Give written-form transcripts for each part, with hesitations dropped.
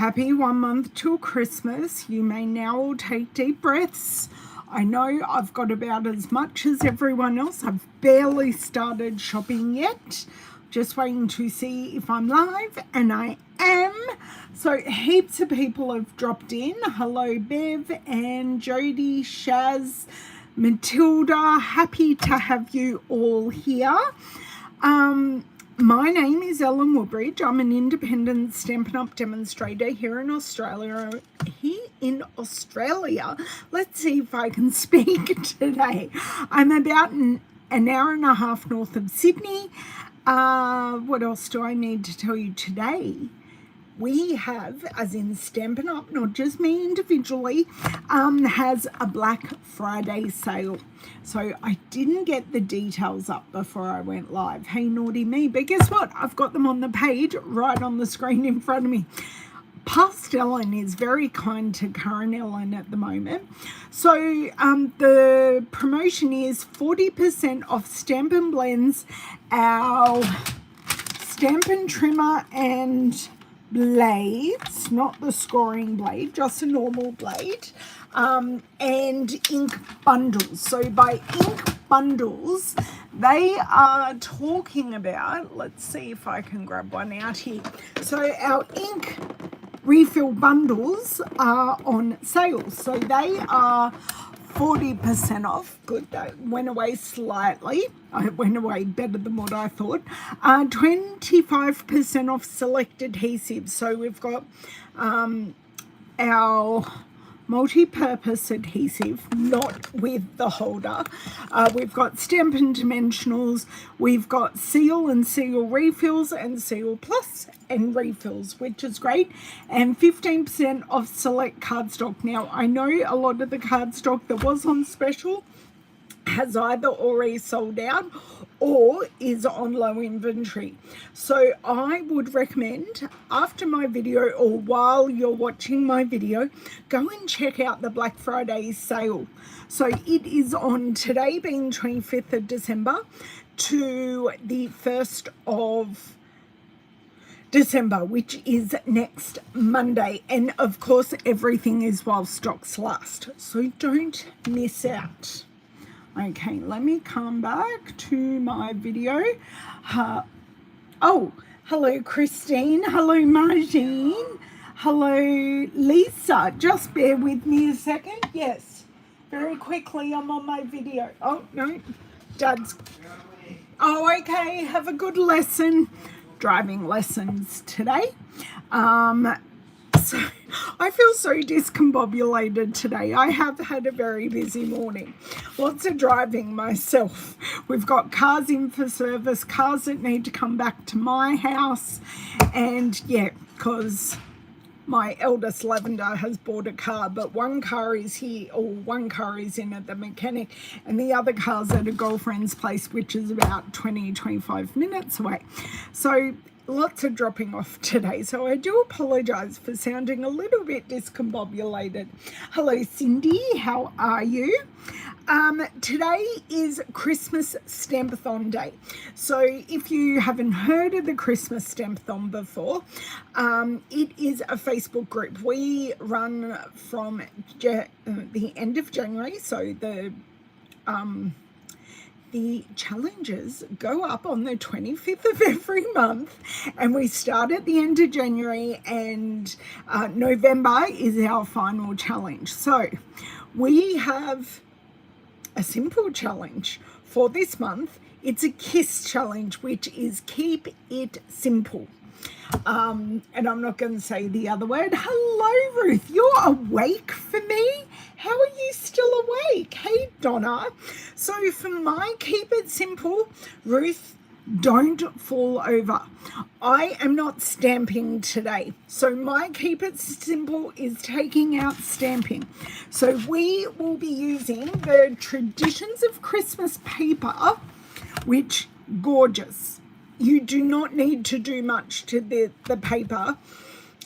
Happy 1 month till Christmas. You may now all take deep breaths. I know I've got about as much as everyone else. I've barely started shopping yet. Just waiting to see if I'm live, and I am. So heaps of people have dropped in. Hello Bev and Jody, Shaz, Matilda. Happy to have you all here. My name is Ellen Woodbridge. I'm an independent Stampin' Up! Demonstrator here in Australia. Let's see if I can speak today. I'm about an hour and a half north of Sydney. What else do I need to tell you today? We have, as in Stampin' Up!, not just me individually, has a Black Friday sale. So I didn't get the details up before I went live. Hey, naughty me. But guess what? I've got them on the page right on the screen in front of me. Past Ellen is very kind to current Ellen at the moment. So the promotion is 40% off Stampin' Blends, our Stampin' Trimmer and blades, not the scoring blade, just a normal blade, and ink bundles. So by ink bundles, they are talking about, let's see if I can grab one out here. So our ink refill bundles are on sale. So they are 40% off. Good, that went away slightly. It went away better than what I thought. 25% off select adhesives. So we've got our multi-purpose adhesive, not with the holder. We've got Stampin' Dimensionals. We've got Seal and Seal refills and Seal Plus and refills, which is great. And 15% off select cardstock. Now, I know a lot of the cardstock that was on special has either already sold out or is on low inventory. So I would recommend, after my video or while you're watching my video, go and check out the Black Friday sale. So it is on today, being 25th of December, to the 1st of December, which is next Monday. And of course, everything is while stocks last. So don't miss out. Okay, let me come back to my video. Oh, hello, Christine. Hello, Margine. Hello, Lisa. Just bear with me a second. Yes, very quickly, I'm on my video. Oh, no, Dad's. Oh, okay, have a good lesson. Driving lessons today. So I feel so discombobulated today. I have had a very busy morning. Lots of driving myself. We've got cars in for service, cars that need to come back to my house. And yeah, because my eldest Lavender has bought a car, but one car is here, or one car is in at the mechanic, and the other car's at a girlfriend's place, which is about 20-25 minutes away. So lots of dropping off today, so I do apologize for sounding a little bit discombobulated. Hello Cindy, how are you? Today is Christmas Stampathon Day. So if you haven't heard of the Christmas Stampathon before, it is a Facebook group. We run from the end of January, so the challenges go up on the 25th of every month, and we start at the end of January, and November is our final challenge. So we have a simple challenge for this month. It's a KISS challenge, which is keep it simple. And I'm not going to say the other word. Hello, Ruth. You're awake for me? How are you still awake? Hey, Donna. So for my keep it simple, Ruth, don't fall over. I am not stamping today. So my keep it simple is taking out stamping. So we will be using the Traditions of Christmas paper, which gorgeous. You do not need to do much to the paper.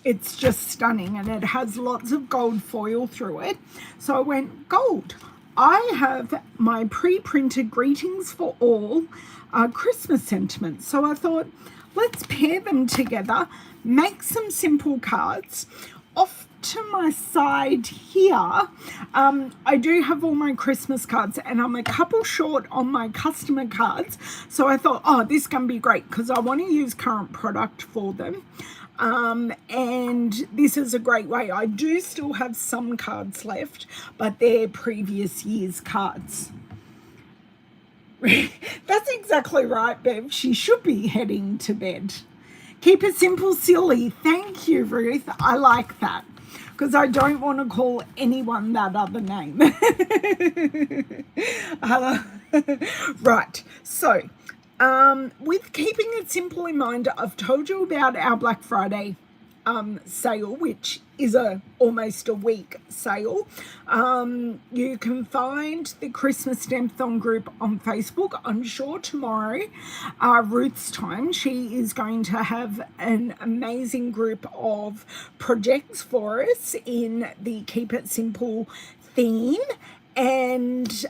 It's just stunning, and it has lots of gold foil through it. So I went gold. I have my pre-printed Greetings for All Christmas sentiments. So I thought let's pair them together, make some simple cards. Off to my side here, I do have all my Christmas cards, and I'm a couple short on my customer cards, so I thought, oh, this can be great because I want to use current product for them. And this is a great way. I do still have some cards left, but they're previous year's cards. That's exactly right, Bev. She should be heading to bed. Keep it simple, silly. Thank you, Ruth. I like that because I don't want to call anyone that other name. Right. So, with keeping it simple in mind, I've told you about our Black Friday sale, which is almost a week sale. You can find the Christmas Stampathon group on Facebook. I'm sure tomorrow, Ruth's time, she is going to have an amazing group of projects for us in the Keep It Simple theme, and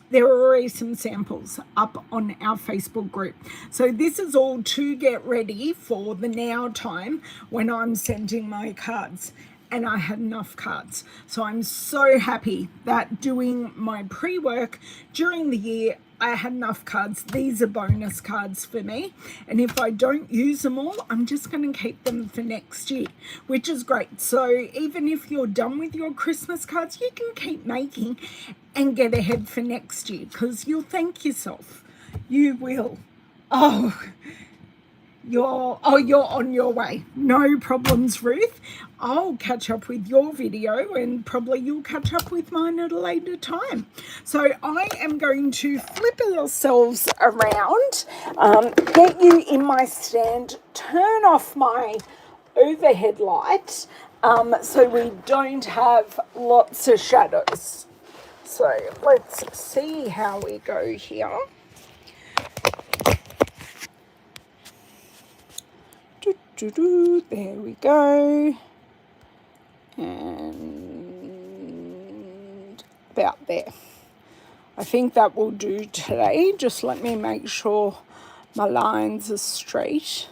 there are already some samples up on our Facebook group. So this is all to get ready for the now time when I'm sending my cards. And I had enough cards. So I'm so happy that doing my pre-work during the year, I had enough cards. These are bonus cards for me. And if I don't use them all, I'm just going to keep them for next year, which is great. So even if you're done with your Christmas cards, you can keep making and get ahead for next year because you'll thank yourself. You will. You're on your way. No problems, Ruth. I'll catch up with your video and probably you'll catch up with mine at a later time. So I am going to flip ourselves around, get you in my stand, turn off my overhead light so we don't have lots of shadows. So let's see how we go here. There we go. And about there. I think that will do today. Just let me make sure my lines are straight.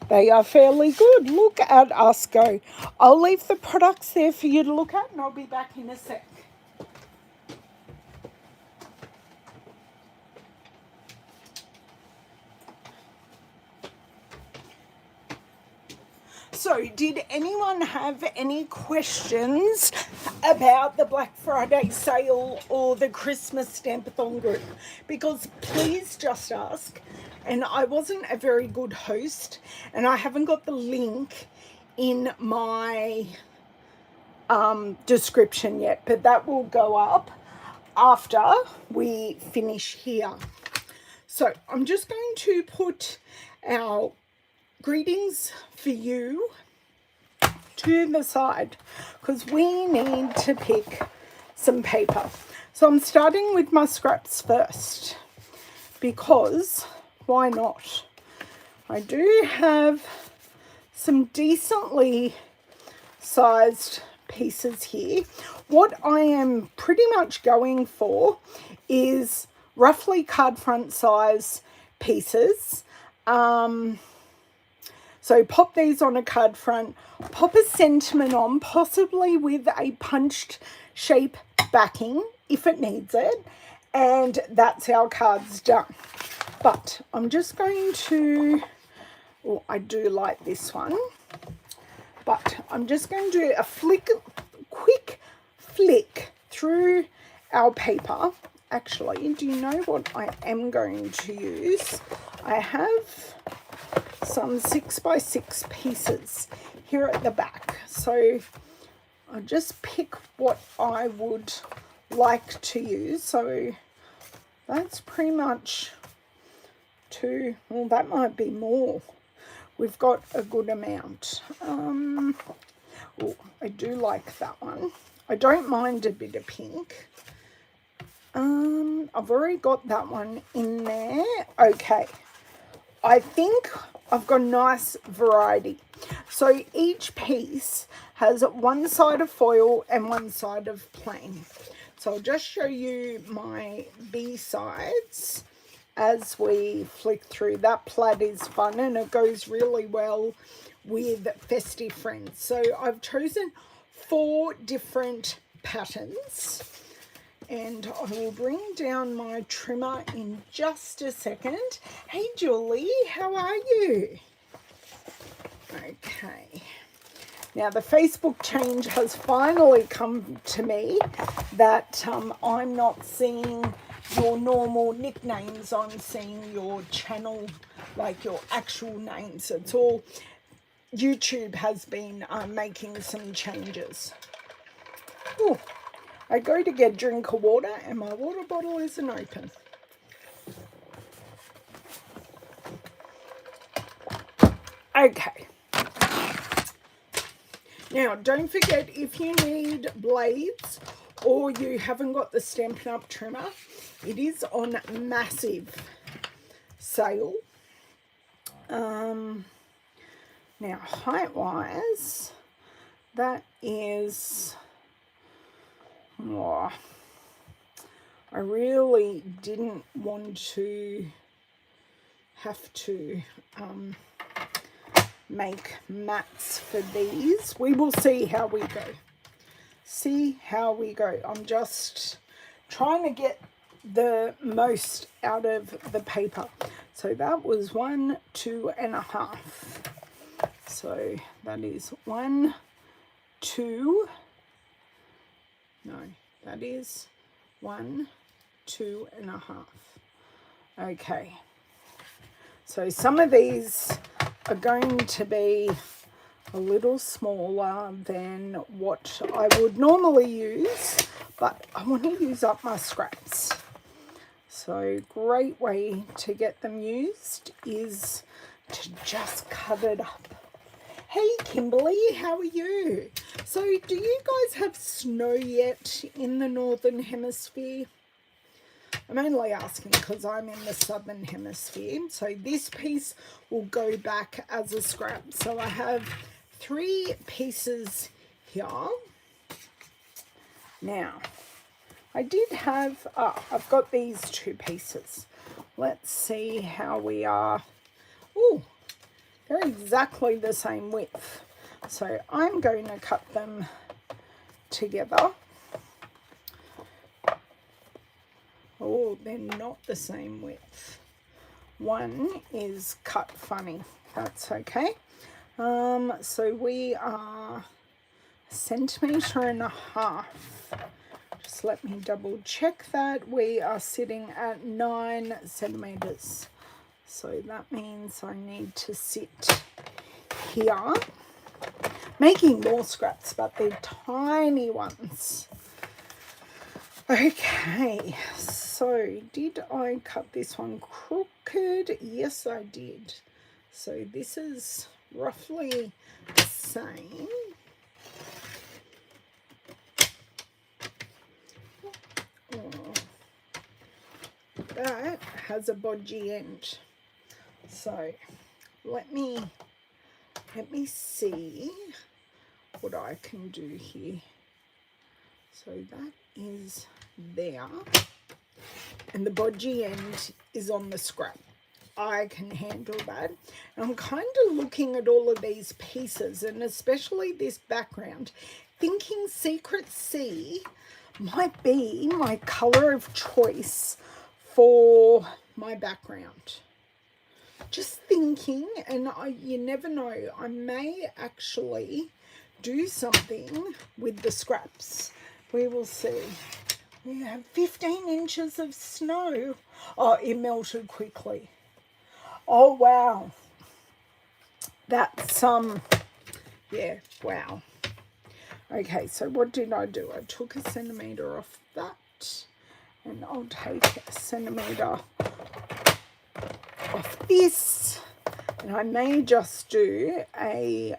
They are fairly good. Look at us go. I'll leave the products there for you to look at and I'll be back in a sec. So, did anyone have any questions about the Black Friday sale or the Christmas Stampathon group? Because please just ask. And I wasn't a very good host, and I haven't got the link in my description yet, but that will go up after we finish here. So, I'm just going to put our greetings for you to the side because we need to pick some paper. So I'm starting with my scraps first because why not? I do have some decently sized pieces here. What I am pretty much going for is roughly card front size pieces. So pop these on a card front, pop a sentiment on, possibly with a punched shape backing if it needs it, and that's our cards done. But I'm just going to, oh, I do like this one, but I'm just going to do a quick flick through our paper. Actually, do you know what I am going to use? I have some 6x6 pieces here at the back. So I'll just pick what I would like to use. So that's pretty much well, that might be more. We've got a good amount. Oh, I do like that one. I don't mind a bit of pink. I've already got that one in there. Okay. I think I've got a nice variety. So each piece has one side of foil and one side of plain. So I'll just show you my B sides as we flick through. That plaid is fun and it goes really well with festive friends. So I've chosen 4 different patterns, and I will bring down my trimmer in just a second. Hey Julie, how are you? Okay. Now the Facebook change has finally come to me that I'm not seeing your normal nicknames. I'm seeing your channel, like your actual names. It's all YouTube has been making some changes. Ooh. I go to get a drink of water and my water bottle isn't open. Okay. Now, don't forget, if you need blades or you haven't got the Stampin' Up! Trimmer, it is on massive sale. Now, height-wise, that is... Oh, I really didn't want to have to make mats for these. We will see how we go. I'm just trying to get the most out of the paper. So that was 1, 2.5. So that is 1, 2. No, that is 1, 2.5. Okay. So some of these are going to be a little smaller than what I would normally use, but I want to use up my scraps. So great way to get them used is to just cut it up. Hey Kimberly, how are you? So do you guys have snow yet in the Northern Hemisphere? I'm only asking because I'm in the Southern Hemisphere. So this piece will go back as a scrap. So I have 3 pieces here. Now, I did have, I've got these 2 pieces. Let's see how we are. Ooh, they're exactly the same width. So I'm going to cut them together. Oh, they're not the same width. One is cut funny. That's okay. So we are 1.5 centimeters. Just let me double check that. We are sitting at 9 centimeters. So that means I need to sit here, making more scraps, but they're tiny ones. Okay, so did I cut this one crooked? Yes, I did. So this is roughly the same. Oh, that has a bodgy end. So let me see what I can do here. So that is there, and the bodgy end is on the scrap. I can handle that. And I'm kind of looking at all of these pieces, and especially this background, thinking Secret Sea might be my color of choice for my background. Just thinking, and you never know, I may actually do something with the scraps. We will see. We have 15 inches of snow. Oh, it melted quickly. Oh, wow. That's, yeah, wow. Okay, so what did I do? I took 1 centimeter off that, and I'll take 1 centimeter off this, and I may just do a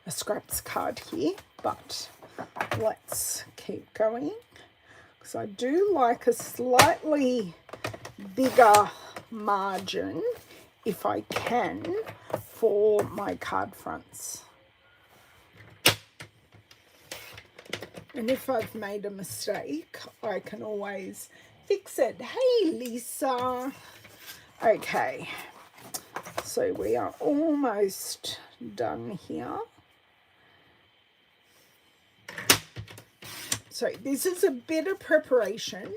scraps card here, but let's keep going because I do like a slightly bigger margin if I can for my card fronts. And if I've made a mistake, I can always fix it. Hey, Lisa. Okay, so we are almost done here. So this is a bit of preparation,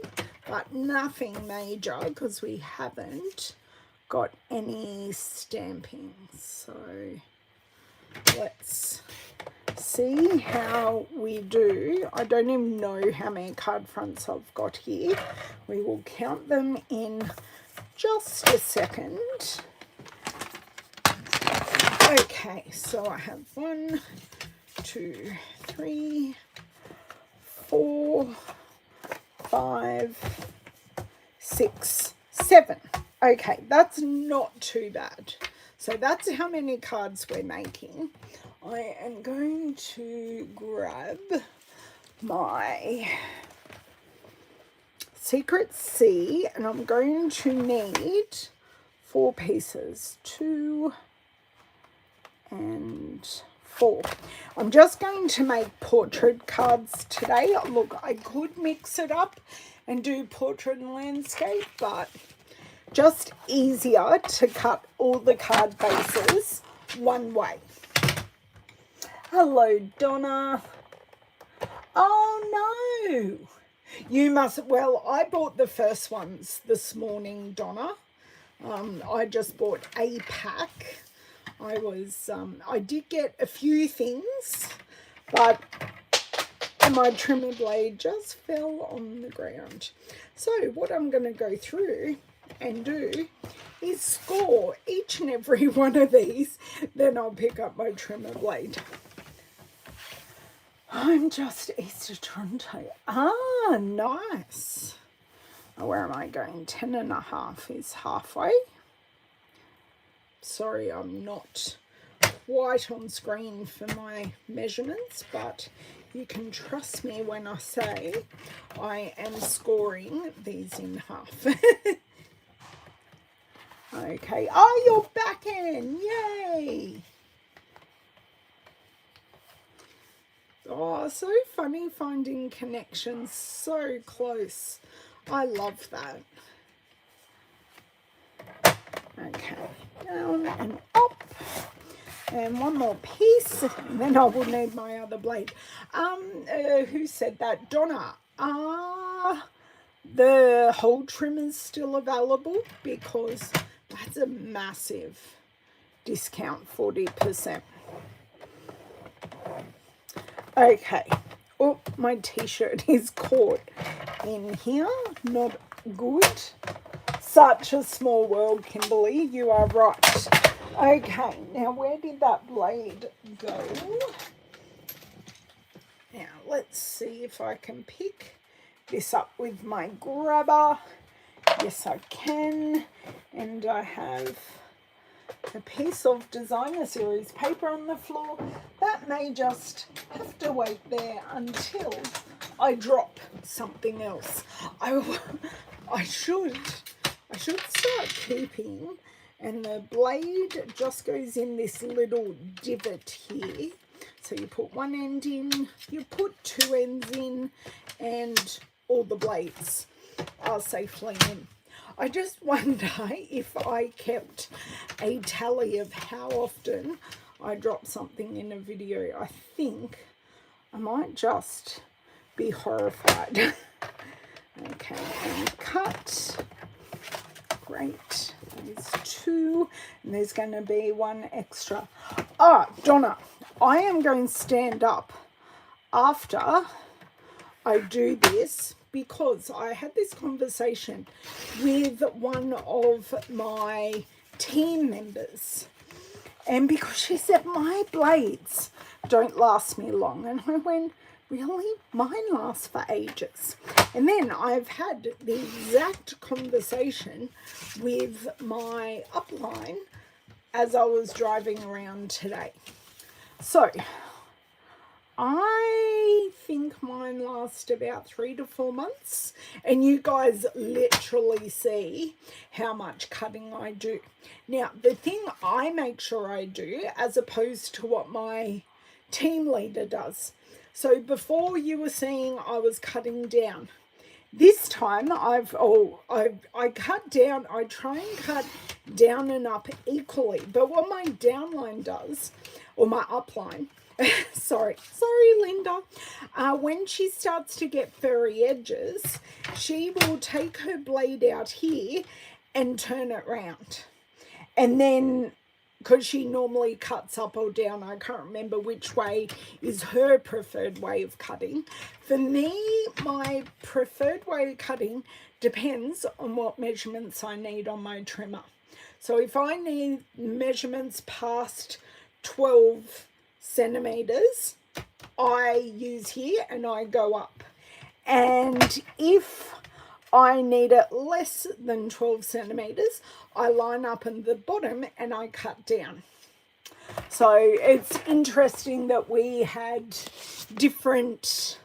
but nothing major because we haven't got any stamping. So let's see how we do. I don't even know how many card fronts I've got here. We will count them in just a second. Okay, so I have 1, 2, 3, 4, 5, 6, 7. Okay, that's not too bad. So that's how many cards we're making. I am going to grab my Secret C, and I'm going to need 4 pieces, 2 and 4. I'm just going to make portrait cards today. Look, I could mix it up and do portrait and landscape, but just easier to cut all the card bases one way. Hello, Donna. Oh, no. You must, well, I bought the first ones this morning, Donna. I just bought a pack. I did get a few things, but my trimmer blade just fell on the ground. So what I'm going to go through and do is score each and every one of these, then I'll pick up my trimmer blade. I'm just Easter Toronto. Ah, nice. Oh, where am I going? 10.5 is halfway. Sorry, I'm not quite on screen for my measurements, but you can trust me when I say I am scoring these in half. Okay. Oh, you're back in. Yay. Oh, so funny finding connections so close. I love that. Okay, down and up. And one more piece, and then I will need my other blade. Who said that? Donna. The hole trimmer's still available because that's a massive discount, 40%. Okay. Oh, my t-shirt is caught in here. Not good. Such a small world, Kimberly. You are right. Okay, now where did that blade go? Now, let's see if I can pick this up with my grabber. Yes, I can. And I have a piece of Designer Series paper on the floor. That may just have to wait there until I drop something else. I should start keeping, and the blade just goes in this little divot here. So you put one end in, you put 2 ends in, and all the blades are safely in. I just wonder if I kept a tally of how often I drop something in a video. I think I might just be horrified. Okay, and cut. Great. There's 2, and there's going to be 1 extra. Ah, Donna, I am going to stand up after I do this, because I had this conversation with one of my team members, and because she said my blades don't last me long, and I went, really? Mine lasts for ages. And then I've had the exact conversation with my upline as I was driving around today. So I think mine last about 3 to 4 months, and you guys literally see how much cutting I do. Now, the thing I make sure I do, as opposed to what my team leader does. So before, you were seeing I was cutting down, This time I cut down, I try and cut down and up equally, but what my downline does, or my upline, sorry Linda, when she starts to get furry edges, she will take her blade out here and turn it round. And then, because she normally cuts up or down, I can't remember which way is her preferred way of cutting. For me, my preferred way of cutting depends on what measurements I need on my trimmer. So if I need measurements past 12 centimeters, I use here and I go up. And if I need it less than 12 centimeters, I line up in the bottom and I cut down. So it's interesting that we had different,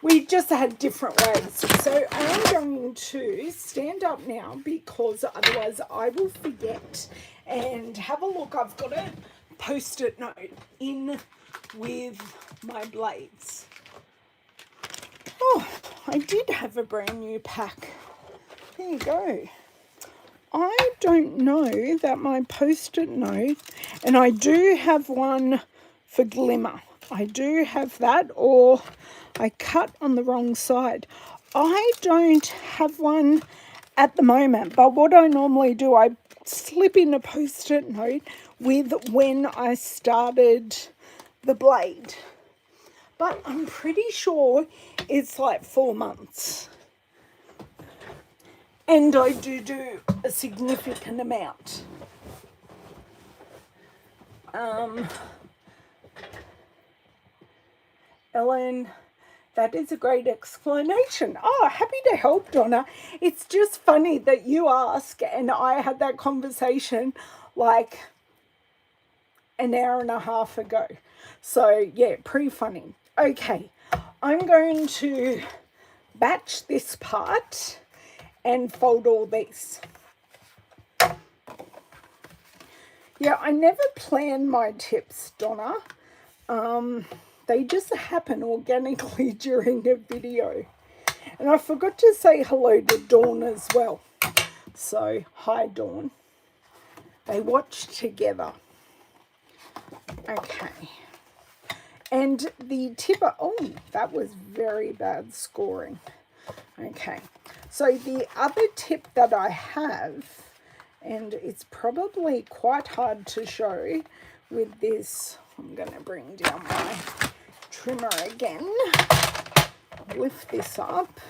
we just had different ways. So I'm going to stand up now because otherwise I will forget. And have a look, I've got a post-it note in with my blades. Oh, I did have a brand new pack. There you go. I don't know that my post-it note, and I do have one for glimmer. I do have that, or I cut on the wrong side. I don't have one at the moment, but what I normally do, I slip in a post-it note with when I started the blade. But I'm pretty sure it's like 4 months. And I do a significant amount. Ellen, that is a great explanation. Oh, happy to help, Donna. It's just funny that you ask and I had that conversation like an hour and a half ago. So, yeah, pretty funny. Okay, I'm going to batch this part and fold all these. Yeah, I never plan my tips, Donna. They just happen organically during a video. And I forgot to say hello to Dawn as well. So, hi Dawn. They watch together. Okay. And the tipper, oh, that was very bad scoring. Okay. So the other tip that I have, and it's probably quite hard to show with this, I'm going to bring down my trimmer again, lift this up,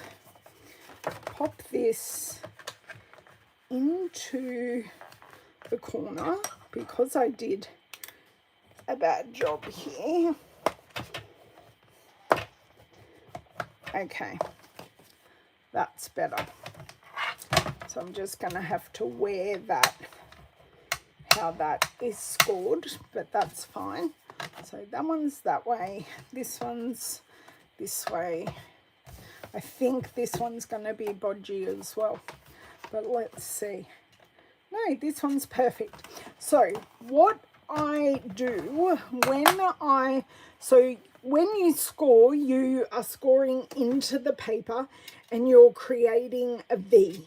pop this into the corner because I did a bad job here. Okay, that's better. So I'm just going to have to wear that, how that is scored, but that's fine. So that one's that way, this one's this way. I think this one's going to be bodgy as well, but let's see. No, this one's perfect. So what I do when you score, you are scoring into the paper and you're creating a V.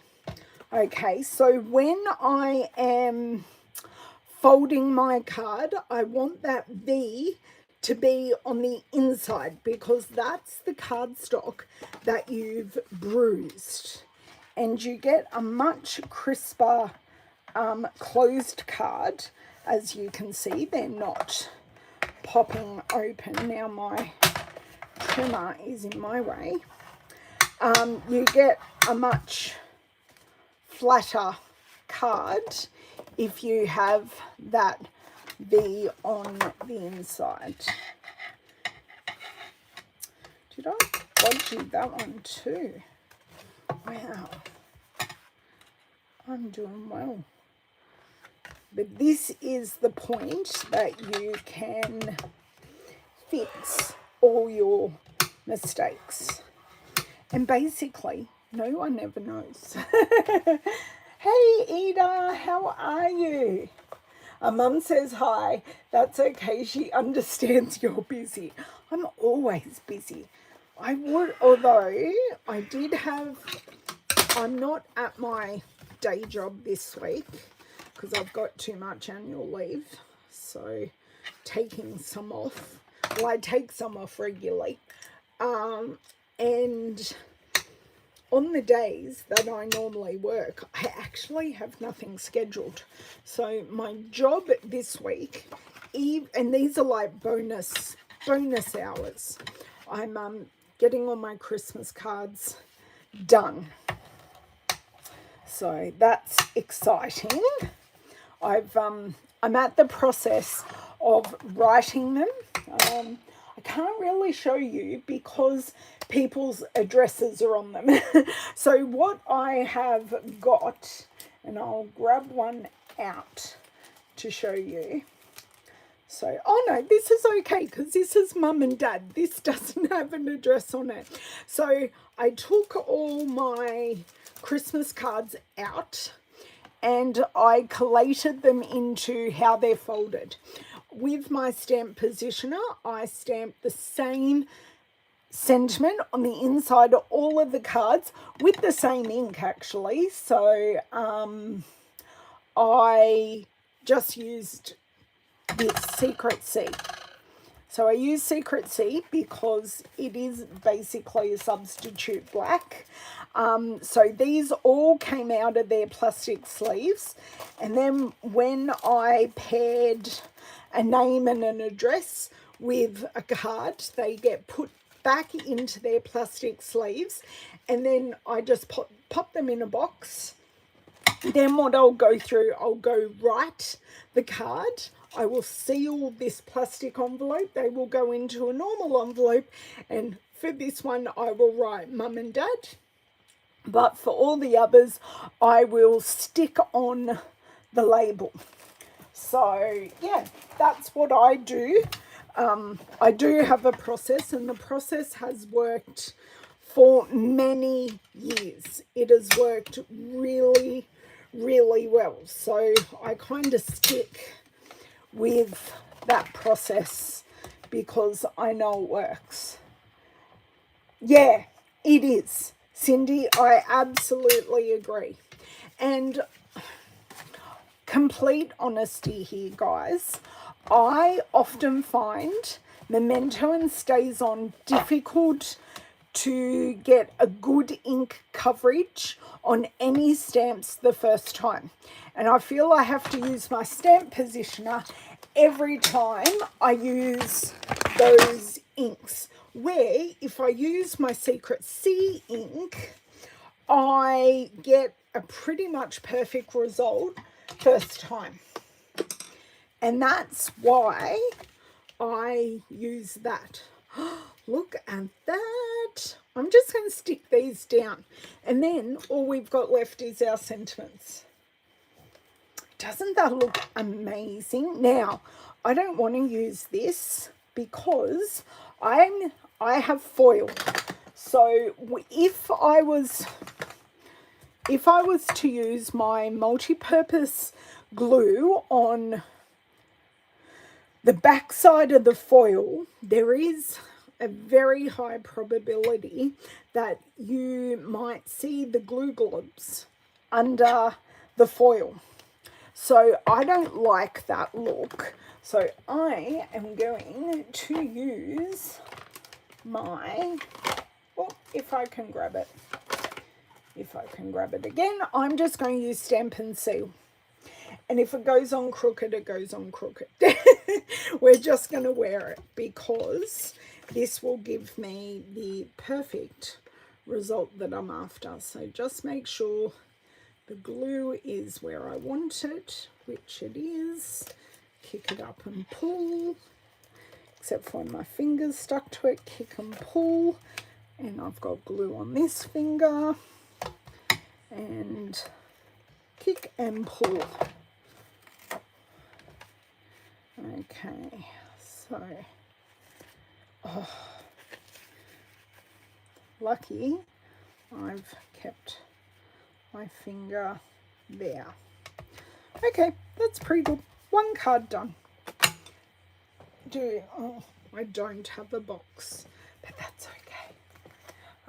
Okay, so when I am folding my card, I want that V to be on the inside because that's the cardstock that you've bruised. And you get a much crisper closed card. As you can see, they're not popping open. Now my trimmer is in my way. You get a much flatter card if you have that V on the inside. Did I bodgy that one too? Wow, I'm doing well. But this is the point that you can fix all your mistakes. And basically, no one ever knows. Hey, Ida, how are you? Mum says hi. That's okay. She understands you're busy. I'm always busy. I would, although I did have, I'm not at my day job this week because I've got too much annual leave. So taking some off. Well, I take some off regularly. And on the days that I normally work, I actually have nothing scheduled. So my job this week, and these are like bonus hours. I'm getting all my Christmas cards done. So that's exciting. I'm at the process of writing them. I can't really show you because people's addresses are on them. So what I have got, and I'll grab one out to show you. So, oh no, this is okay because this is mum and dad. This doesn't have an address on it. So I took all my Christmas cards out and I collated them into how they're folded. With my stamp positioner, I stamped the same sentiment on the inside of all of the cards with the same ink actually. So I just used this Secret C. So I use Secret C because it is basically a substitute black. So these all came out of their plastic sleeves. And then when I paired a name and an address with a card, they get put back into their plastic sleeves. And then I just pop them in a box. Then what I'll go through, I'll go write the card. I will seal this plastic envelope. They will go into a normal envelope. And for this one, I will write mum and dad. But for all the others, I will stick on the label. So, yeah, that's what I do. I do have a process, and the process has worked for many years. It has worked really, really well. So I kind of stick with that process because I know it works. Yeah, it is. Cindy, I absolutely agree. And complete honesty here, guys, I often find Memento and StazOn difficult to get a good ink coverage on any stamps the first time. And I feel I have to use my stamp positioner every time I use those inks. Where if I use my Secret C ink, I get a pretty much perfect result first time. And that's why I use that. Look at that. I'm just going to stick these down. And then all we've got left is our sentiments. Doesn't that look amazing? Now, I don't want to use this because I have foil. So if I was to use my multi-purpose glue on the back side of the foil, there is a very high probability that you might see the glue globs under the foil. So I don't like that look. So I am going to use my, if I can grab it. If I can grab it again, I'm just going to use Stampin' Seal. And if it goes on crooked, it goes on crooked. We're just going to wear it because this will give me the perfect result that I'm after. So just make sure the glue is where I want it, which it is. Kick it up and pull, except for when my finger's stuck to it. Kick and pull. And I've got glue on this finger. And kick and pull. Okay, so, lucky I've kept my finger there. Okay, that's pretty good. One card done. I don't have a box, but that's okay.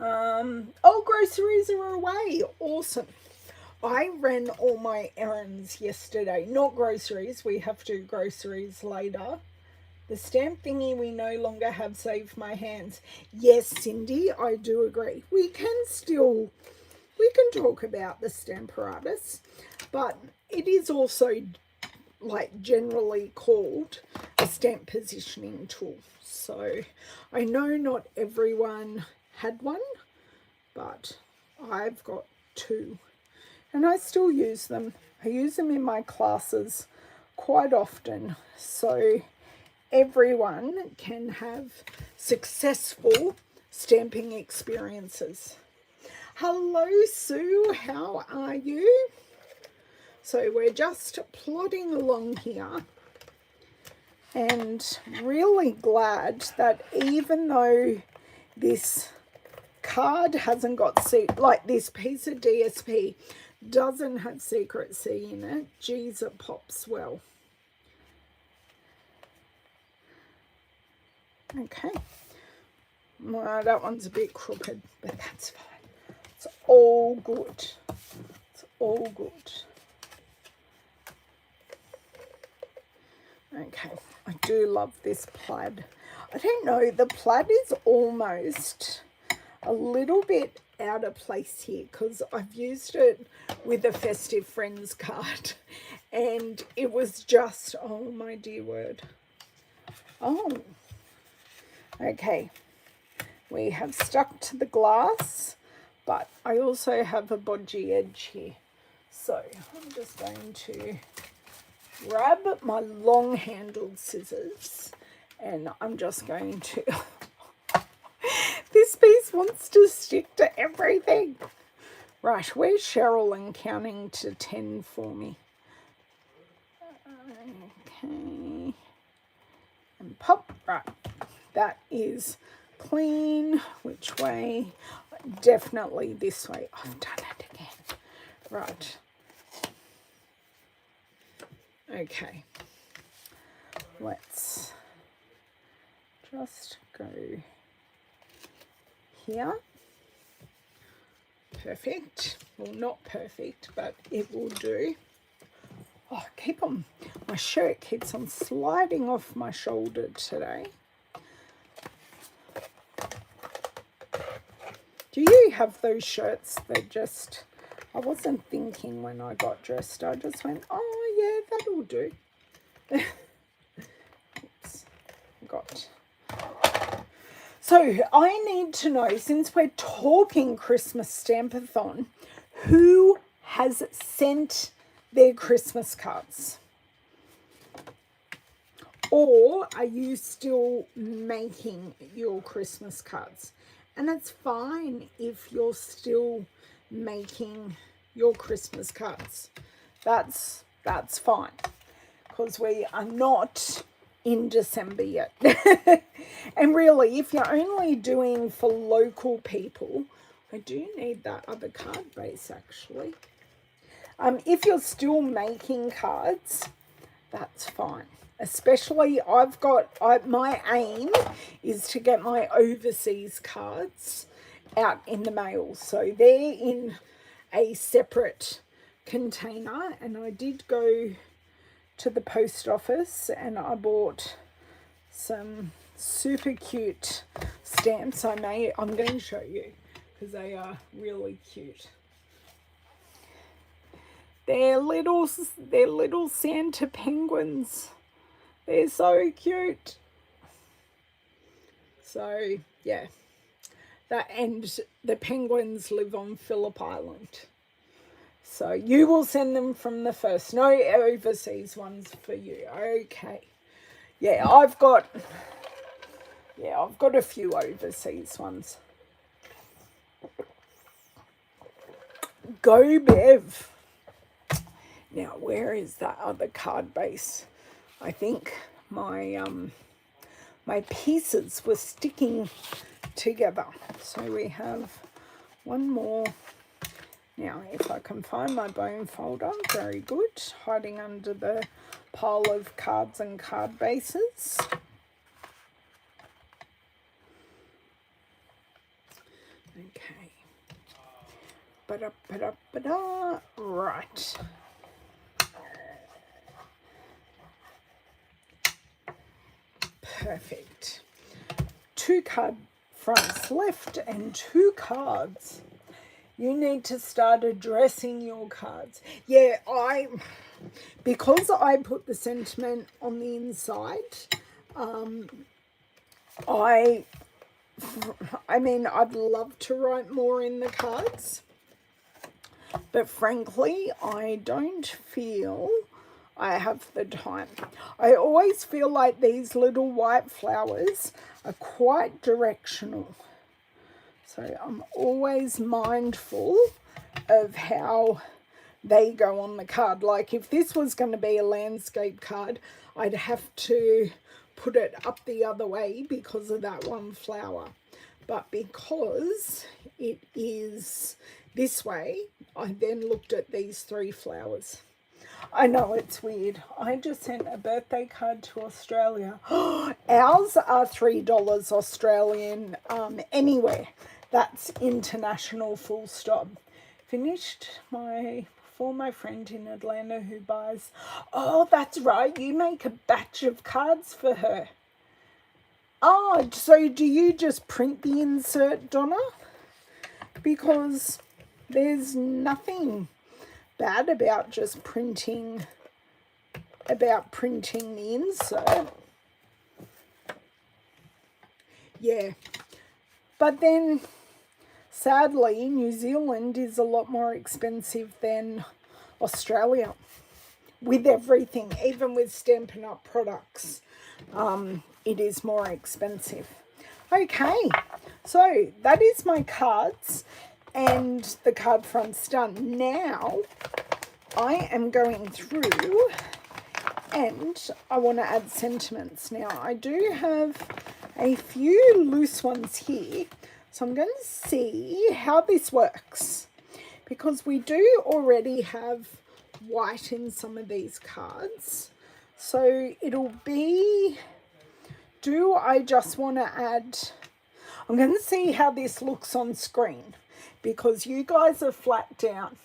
Oh, groceries are away. Awesome. I ran all my errands yesterday. Not groceries. We have to do groceries later. The stamp thingy we no longer have saved my hands. Yes, Cindy, I do agree. We can talk about the Stamparatus, but it is also like generally called a stamp positioning tool. So I know not everyone had one, but I've got two and I still use them. I use them in my classes quite often, so everyone can have successful stamping experiences. Hello, Sue, how are you? So we're just plodding along here, and really glad that even though this card hasn't got like this piece of DSP doesn't have Secret C in it, geez, it pops well. Okay, well, that one's a bit crooked, but that's fine. It's all good. It's all good. Okay, I do love this plaid. I don't know, the plaid is almost a little bit out of place here because I've used it with a Festive Friends card and it was just, oh my dear word. Oh, okay. We have stuck to the glass, but I also have a bodgy edge here. So I'm just going to grab my long-handled scissors and I'm just going to... This piece wants to stick to everything. Right, where's Cheryl and counting to 10 for me? Okay. And pop. Right, that is clean. Which way? Definitely this way. I've done it again. Right. Okay. Let's just go here. Perfect. Well, not perfect, but it will do. Oh, keep on. My shirt keeps on sliding off my shoulder today. Do you have those shirts that just... I wasn't thinking when I got dressed. I just went, oh, yeah, that'll do. Oops. Got... So I need to know, since we're talking Christmas Stampathon, who has sent their Christmas cards? Or are you still making your Christmas cards? And it's fine if you're still making your Christmas cards. That's fine, because we are not in December yet. And really, if you're only doing for local people, I do need that other card base actually. If you're still making cards, that's fine. Especially my aim is to get my overseas cards out in the mail. So they're in a separate container, and I did go to the post office and I bought some super cute stamps. I'm going to show you because they are really cute. They're little Santa penguins. They're so cute. So yeah, and the penguins live on Phillip Island. So you will send them from the first. No overseas ones for you. Okay. Yeah, I've got a few overseas ones. Go Bev. Now, where is that other card base? I think my my pieces were sticking together. So we have one more. Now, if I can find my bone folder, very good. Hiding under the pile of cards and card bases. Okay. Ba-da. Right. Perfect. 2 card fronts left and 2 cards. You need to start addressing your cards. Yeah, because I put the sentiment on the inside, I mean, I'd love to write more in the cards, but frankly, I don't feel I have the time. I always feel like these little white flowers are quite directional. So I'm always mindful of how they go on the card. Like if this was going to be a landscape card, I'd have to put it up the other way because of that one flower. But because it is this way, I then looked at these 3 flowers. I know it's weird. I just sent a birthday card to Australia. Ours are $3 Australian anywhere. That's international full stop. Finished for my friend in Atlanta who buys. Oh, that's right. You make a batch of cards for her. Oh, so do you just print the insert, Donna? Because there's nothing bad about just printing the insert. Yeah, but then sadly New Zealand is a lot more expensive than Australia with everything, even with Stampin' Up products. It is more expensive. Okay, so that is my cards and the card front's done. Now I am going through and I want to add sentiments. Now I do have a few loose ones here, so I'm going to see how this works, because we do already have white in some of these cards. So it'll be, do I just want to add, I'm going to see how this looks on screen, because you guys are flat down.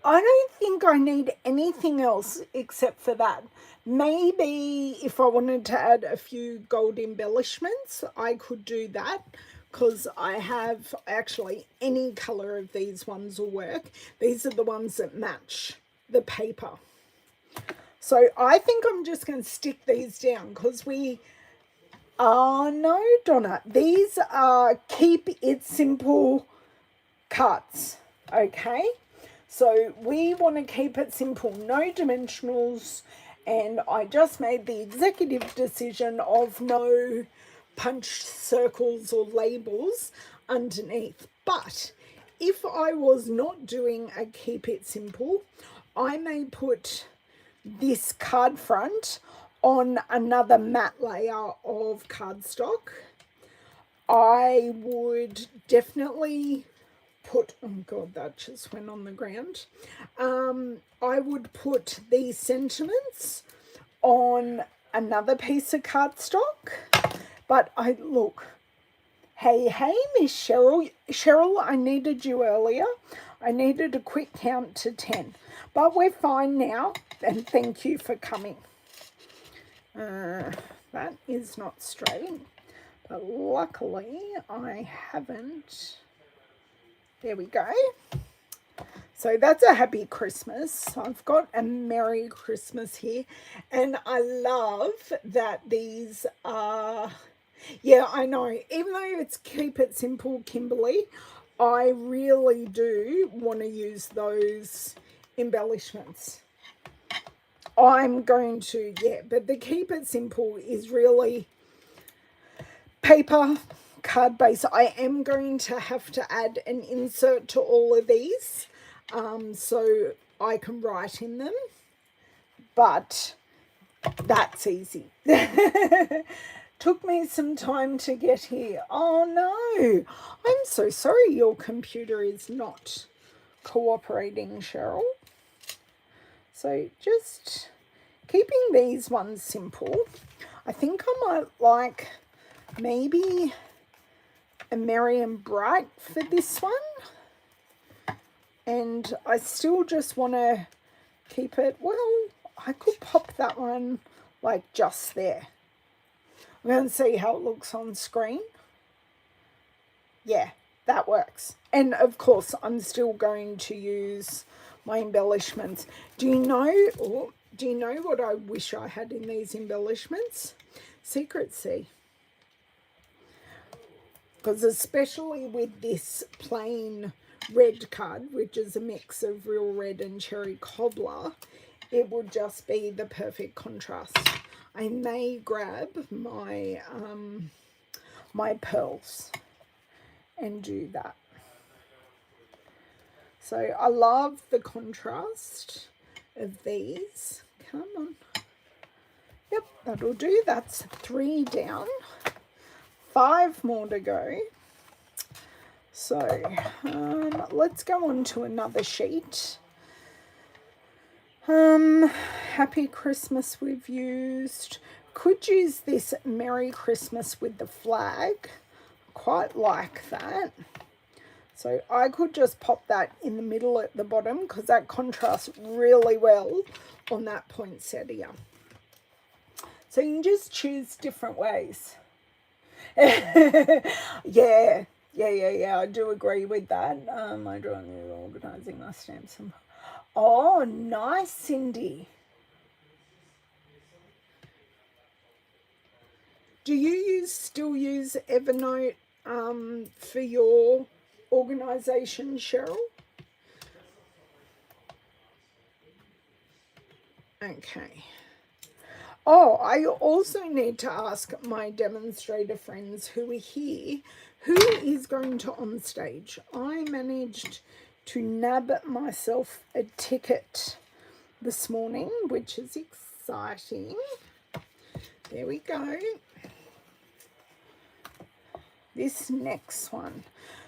I don't think I need anything else except for that. Maybe if I wanted to add a few gold embellishments, I could do that, because I have actually any color of these ones will work. These are the ones that match the paper. So I think I'm just going to stick these down because no, Donna, these are keep it simple cuts, okay? So we want to keep it simple, no dimensionals, and I just made the executive decision of no punch circles or labels underneath. But if I was not doing a keep it simple, I may put this card front on another matte layer of cardstock. I would definitely put, oh god, that just went on the ground. I would put these sentiments on another piece of cardstock. But look, hey, Miss Cheryl. Cheryl, I needed you earlier. I needed a quick count to 10. But we're fine now, and thank you for coming. That is not straight. But luckily, I haven't. There we go. So that's a happy Christmas. I've got a Merry Christmas here. And I love that these are, yeah, I know. Even though it's keep it simple, Kimberly, I really do want to use those embellishments. I'm going to, yeah, but the keep it simple is really paper, card base. I am going to have to add an insert to all of these so I can write in them, but that's easy. Took me some time to get here. Oh no, I'm so sorry your computer is not cooperating, Cheryl. So just keeping these ones simple. I think I might like maybe a Merry and Bright for this one. And I still just want to keep it, well, I could pop that one like just there. I'm going to see how it looks on screen. Yeah, that works. And of course, I'm still going to use my embellishments. Do you know what I wish I had in these embellishments? Secret Sea. Because especially with this plain red card, which is a mix of real red and cherry cobbler, it would just be the perfect contrast. I may grab my my pearls and do that. So I love the contrast of these. Come on. Yep, that'll do. That's 3 down. 5 more to go. So let's go on to another sheet. Happy Christmas we've used. Could use this Merry Christmas with the flag. Quite like that. So I could just pop that in the middle at the bottom because that contrasts really well on that poinsettia. So you can just choose different ways. Yeah, I do agree with that. I do organising my stamps. Oh, nice, Cindy. Do you still use Evernote for your organisation, Cheryl? Okay. Oh, I also need to ask my demonstrator friends who are here, who is going to on stage. I managed to nab myself a ticket this morning, which is exciting. There we go. This next one.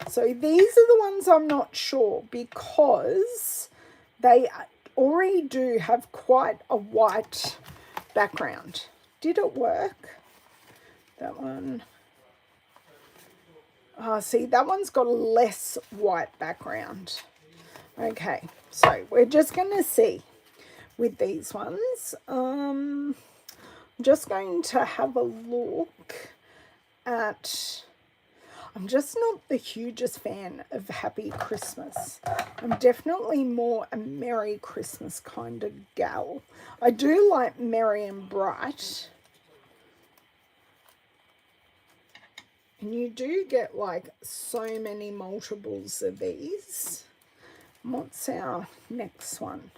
So these are the ones I'm not sure because they already do have quite a white background. Did it work? That one. See, that one's got a less white background. Okay, so we're just going to see with these ones. I'm just going to have a look at... I'm just not the hugest fan of Happy Christmas. I'm definitely more a Merry Christmas kind of gal. I do like Merry and Bright. And you do get like so many multiples of these. What's our next one?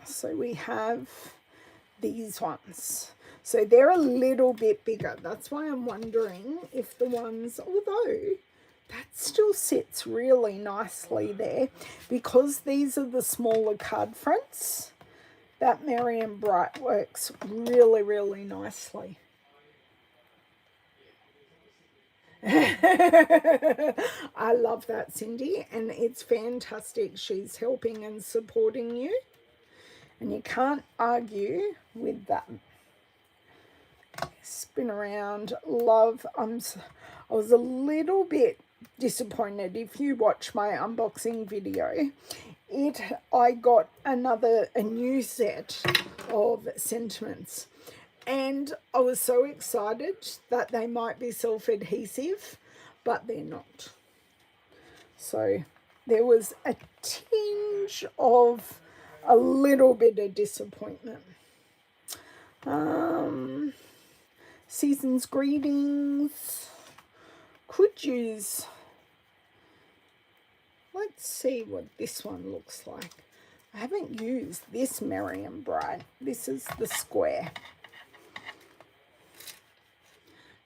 So we have these ones. So they're a little bit bigger. That's why I'm wondering if the ones, although that still sits really nicely there, because these are the smaller card fronts, that Merry and Bright works really, really nicely. I love that, Cindy, and it's fantastic. She's helping and supporting you, and you can't argue with that. Spin around. Love. I was a little bit disappointed. If you watch my unboxing video, I got a new set of sentiments, and I was so excited that they might be self-adhesive, but they're not. So there was a tinge of a little bit of disappointment. Season's greetings. Could use, let's see what this one looks like. I haven't used this Merry and Bright. This is the square.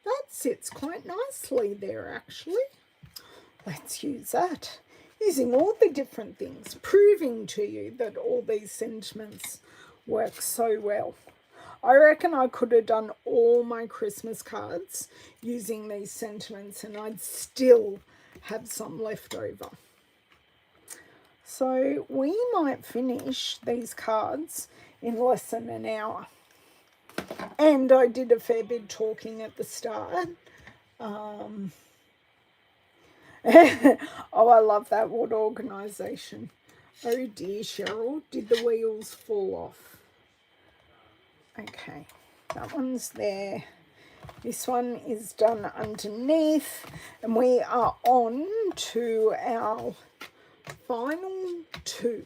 That sits quite nicely there, actually. Let's use that. Using all the different things, proving to you that all these sentiments work so well. I reckon I could have done all my Christmas cards using these sentiments and I'd still have some left over. So we might finish these cards in less than an hour. And I did a fair bit talking at the start. Um, oh, I love that. What organisation? Oh dear, Cheryl, did the wheels fall off? Okay, that one's there. This one is done underneath, and we are on to our final two.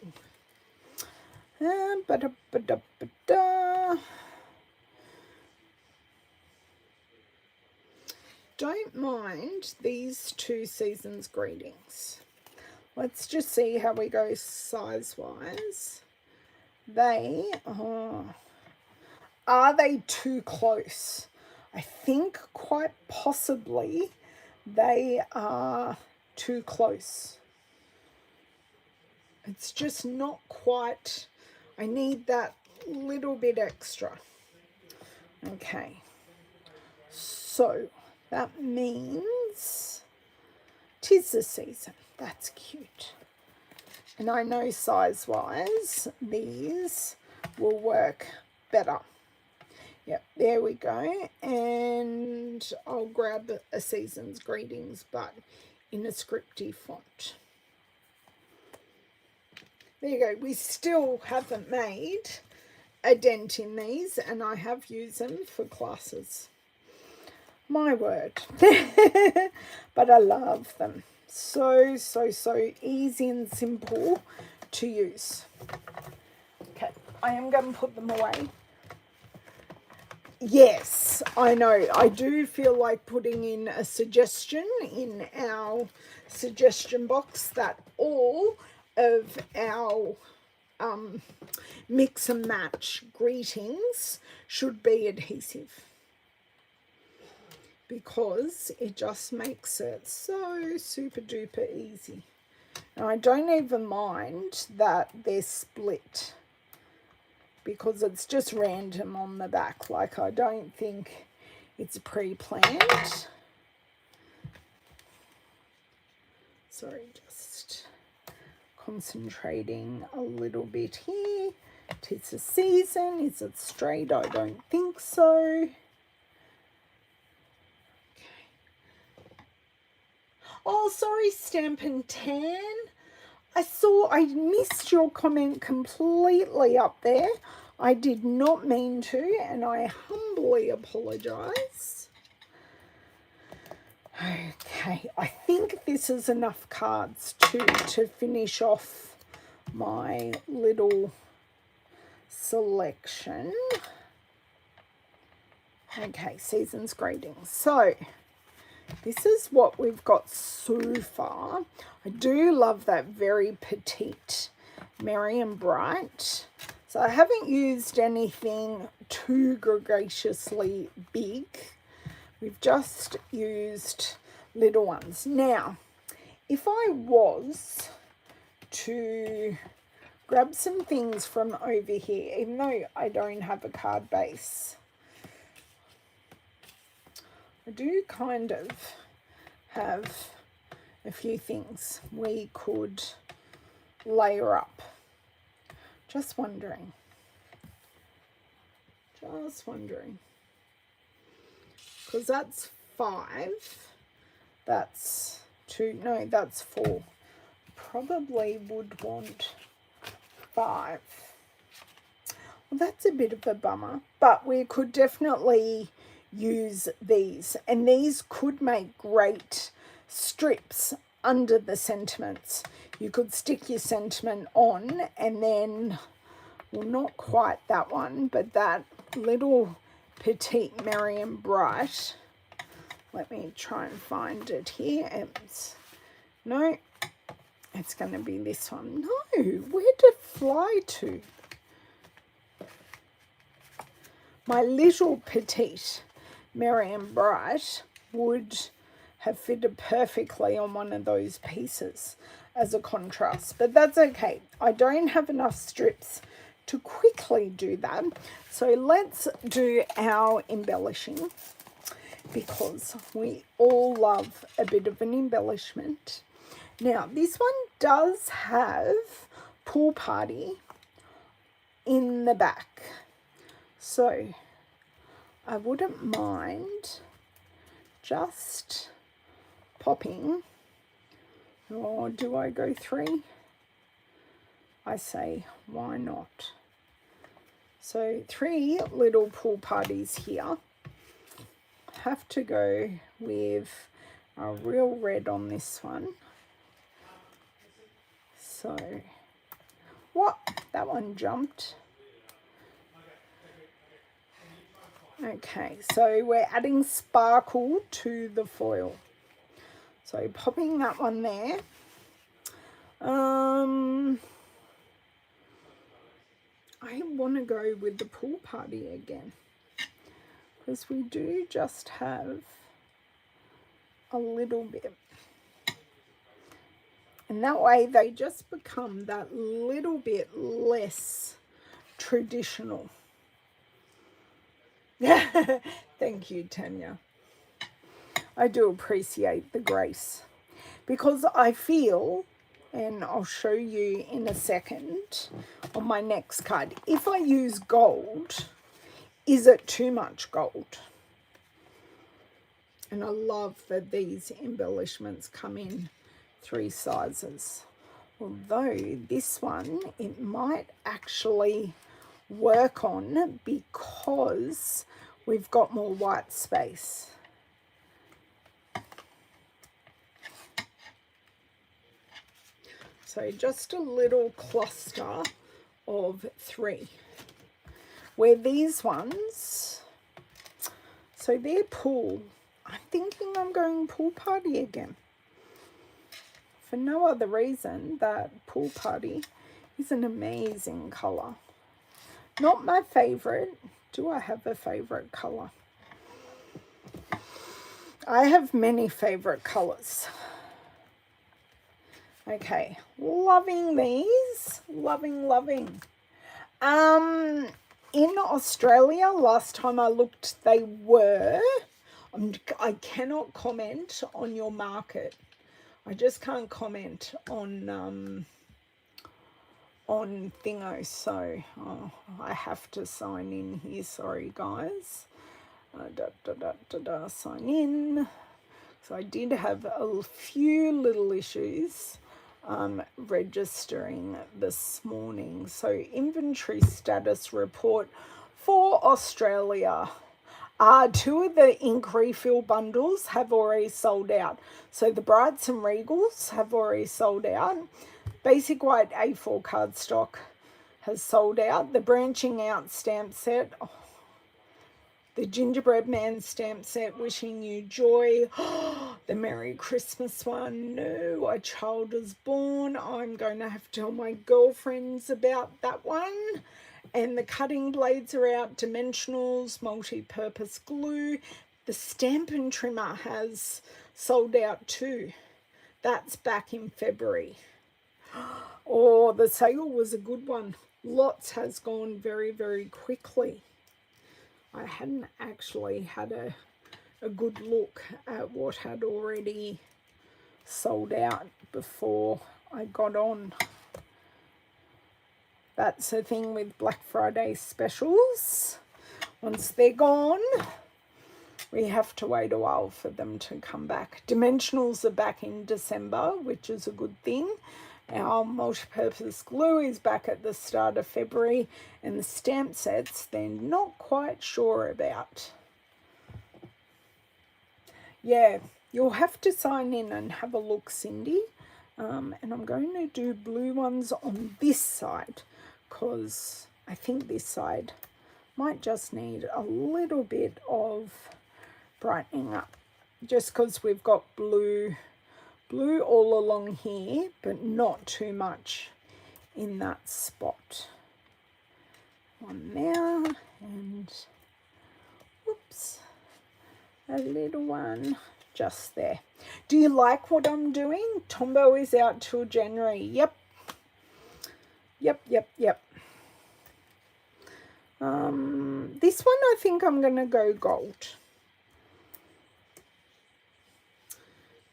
Don't mind these two seasons greetings. Let's just see how we go size-wise. They are they too close? I think quite possibly they are too close. It's just not quite. I need that little bit extra. Okay. So that means 'tis the season. That's cute. And I know size-wise, these will work better. Yep, there we go. And I'll grab a season's greetings, but in a scripty font. There you go. We still haven't made a dent in these, and I have used them for classes. My word. But I love them. So easy and simple to use. Okay, I am going to put them away. Yes, I know. I do feel like putting in a suggestion in our suggestion box that all of our mix and match greetings should be adhesive, because it just makes it so super duper easy. And I don't even mind that they're split, because it's just random on the back. Like, I don't think it's pre-planned. Sorry, just concentrating a little bit here. 'Tis a season. Is it straight? I don't think so. Okay. Oh, sorry, Stampin' Tan. I missed your comment completely up there. I did not mean to, and I humbly apologise. Okay, I think this is enough cards to finish off my little selection. Okay, season's greetings. So this is what we've got so far. I do love that very petite Merry and Bright. So I haven't used anything too gregaciously big. We've just used little ones. Now, if I was to grab some things from over here, even though I don't have a card base, I do kind of have a few things we could layer up. Just wondering. Because that's 5. That's 2. No, that's 4. Probably would want 5. Well, that's a bit of a bummer. But we could definitely use these. And these could make great strips under the sentiments. You could stick your sentiment on, and then, well, not quite that one, but that little petite Merry and Bright. Let me try and find it here. No, it's going to be this one. No, where did it fly to? My little petite Merry and Bright would have fitted perfectly on one of those pieces as a contrast, but that's okay. I don't have enough strips to quickly do that, so let's do our embellishing, because we all love a bit of an embellishment. Now, this one does have Pool Party in the back, so I wouldn't mind just popping, or do I go 3? I say, why not? So 3 little pool parties here. Have to go with a real red on this one. So, what? That one jumped. Okay, so we're adding sparkle to the foil. So popping that one there. I want to go with the pool party again, because we do just have a little bit. And that way they just become that little bit less traditional. Thank you, Tanya. I do appreciate the grace, because I feel, and I'll show you in a second on my next card, if I use gold, is it too much gold? And I love that these embellishments come in 3 sizes. Although this one, it might actually work on because we've got more white space. So just a little cluster of 3. Where these ones, so they're pool. I'm thinking I'm going pool party again. For no other reason that pool party is an amazing colour. Not my favourite. Do I have a favourite colour? I have many favourite colours. Okay, loving these. Loving. In Australia, last time I looked, they were. I cannot comment on your market. I just can't comment on Thingo, so I have to sign in here. Sorry, guys. Sign in. So I did have a few little issues registering this morning. So inventory status report for Australia. 2 of the ink refill bundles have already sold out. So the Brights and Regals have already sold out. Basic white A4 cardstock has sold out. The branching out stamp set. The Gingerbread Man stamp set, Wishing You Joy. The Merry Christmas one. No, a child is born. I'm going to have to tell my girlfriends about that one. And the cutting blades are out. Dimensionals, multi-purpose glue. The Stampin trimmer has sold out too. That's back in February. Oh, the sale was a good one. Lots has gone very, very quickly. I hadn't actually had a good look at what had already sold out before I got on. That's the thing with Black Friday specials. Once they're gone, we have to wait a while for them to come back. Dimensionals are back in December, which is a good thing. Our multi-purpose glue is back at the start of February, and the stamp sets they're not quite sure about. Yeah, you'll have to sign in and have a look, Cindy. And I'm going to do blue ones on this side, because I think this side might just need a little bit of brightening up, just because we've got blue all along here, but not too much in that spot. One there, and whoops, a little one just there. Do you like what I'm doing? Tombow is out till January. Yep. This one I think I'm going to go gold.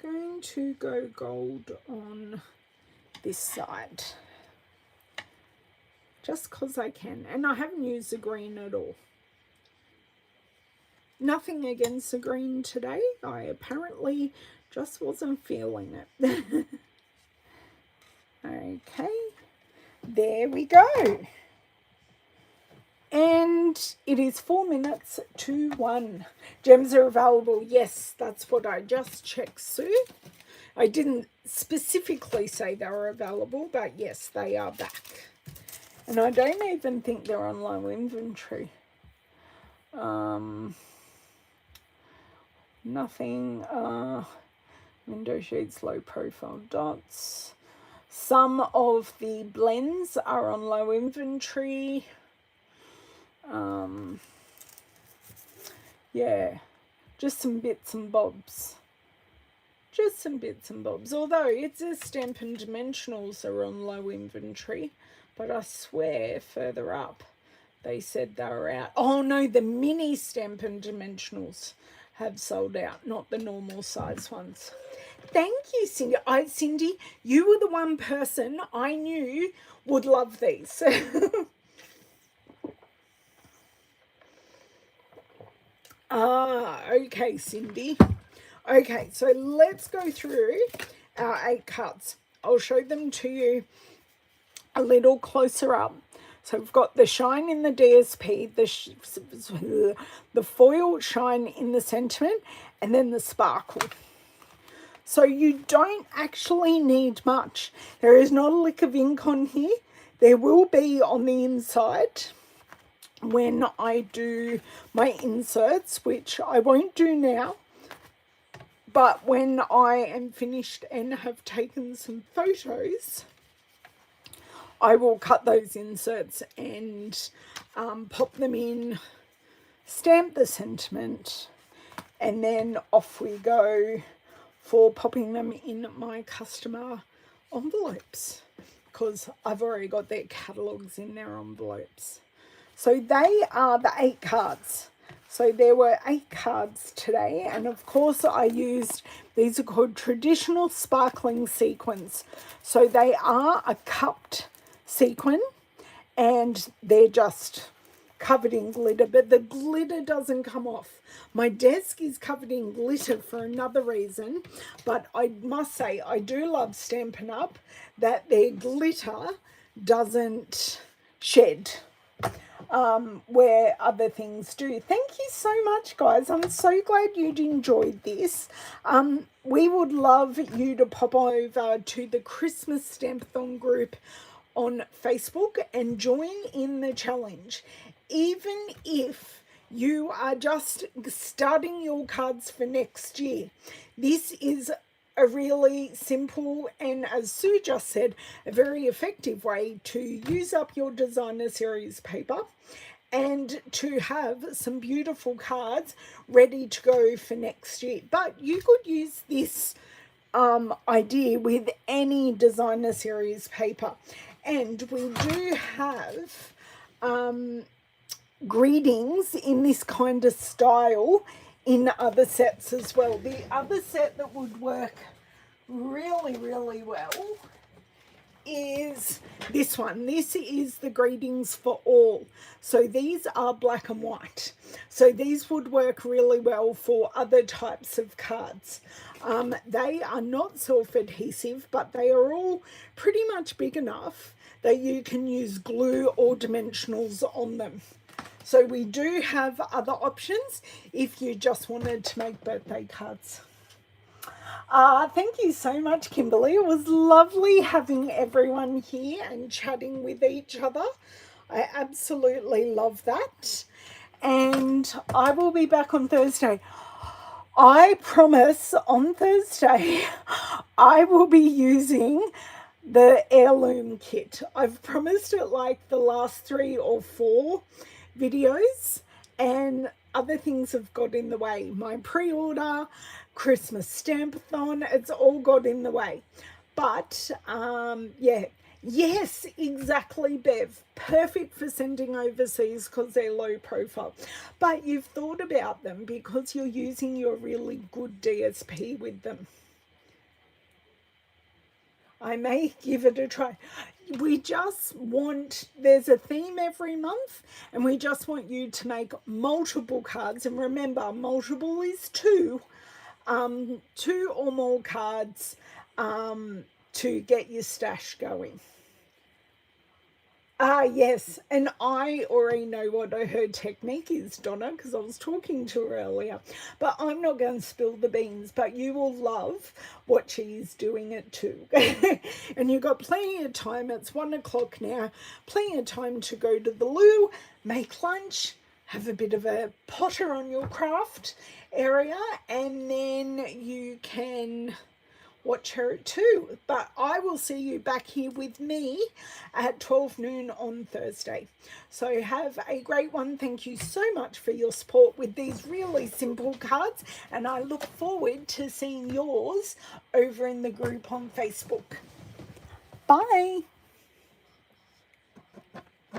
Going to go gold on this side, just because I can, and I haven't used the green at all. Nothing against the green today. I apparently just wasn't feeling it. Okay, there we go. And it is 4 minutes to 1. Gems are available. Yes, that's what I just checked, Sue. I didn't specifically say they were available, but yes, they are back. And I don't even think they're on low inventory. Nothing. Window shades, low profile dots. Some of the blends are on low inventory. Yeah, just some bits and bobs. Just some bits and bobs. Although it says Stampin' Dimensionals are on low inventory, but I swear further up they said they were out. Oh no, the mini Stampin' Dimensionals have sold out, not the normal size ones. Thank you, Cindy. Cindy, you were the one person I knew would love these. Okay, Cindy. Okay, so let's go through our 8 cards. I'll show them to you a little closer up. So we've got the shine in the DSP, the foil shine in the sentiment, and then the sparkle. So you don't actually need much. There is not a lick of ink on here. There will be on the inside when I do my inserts, which I won't do now. But when I am finished and have taken some photos, I will cut those inserts and pop them in, stamp the sentiment, and then off we go for popping them in my customer envelopes, because I've already got their catalogues in their envelopes. So they are the 8 cards. So there were 8 cards today, and of course I used, these are called traditional sparkling sequins. So they are a cupped sequin, and they're just covered in glitter, but the glitter doesn't come off. My desk is covered in glitter for another reason, but I must say I do love Stampin' Up! That their glitter doesn't shed. Where other things do. Thank you so much, guys. I'm so glad you'd enjoyed this. We would love you to pop over to the Christmas Stampathon group on Facebook and join in the challenge. Even if you are just starting your cards for next year, this is a really simple and, as Sue just said, a very effective way to use up your designer series paper and to have some beautiful cards ready to go for next year. But you could use this idea with any designer series paper. And we do have greetings in this kind of style in other sets as well. The other set that would work really, really well is this one. This is the greetings for all. So these are black and white. So these would work really well for other types of cards. They are not self-adhesive, but they are all pretty much big enough that you can use glue or dimensionals on them. So we do have other options if you just wanted to make birthday cards. Thank you so much, Kimberly. It was lovely having everyone here and chatting with each other. I absolutely love that. And I will be back on Thursday. I promise on Thursday I will be using the heirloom kit. I've promised it like the last 3 or 4 videos, and other things have got in the way. My pre-order, Christmas Stampathon, it's all got in the way. But yeah, yes, exactly, Bev. Perfect for sending overseas because they're low profile. But you've thought about them because you're using your really good DSP with them. I may give it a try. we just want, there's a theme every month, and we just want you to make multiple cards. And remember, multiple is two or more cards to get your stash going. Yes, and I already know what her technique is, Donna, because I was talking to her earlier. But I'm not going to spill the beans, but you will love what she's doing it too. And you've got plenty of time. It's 1 o'clock now. Plenty of time to go to the loo, make lunch, have a bit of a potter on your craft area, and then you can watch her too. But I will see you back here with me at 12 noon on Thursday. So have a great one. Thank you so much for your support with these really simple cards, and I look forward to seeing yours over in the group on Facebook. Bye.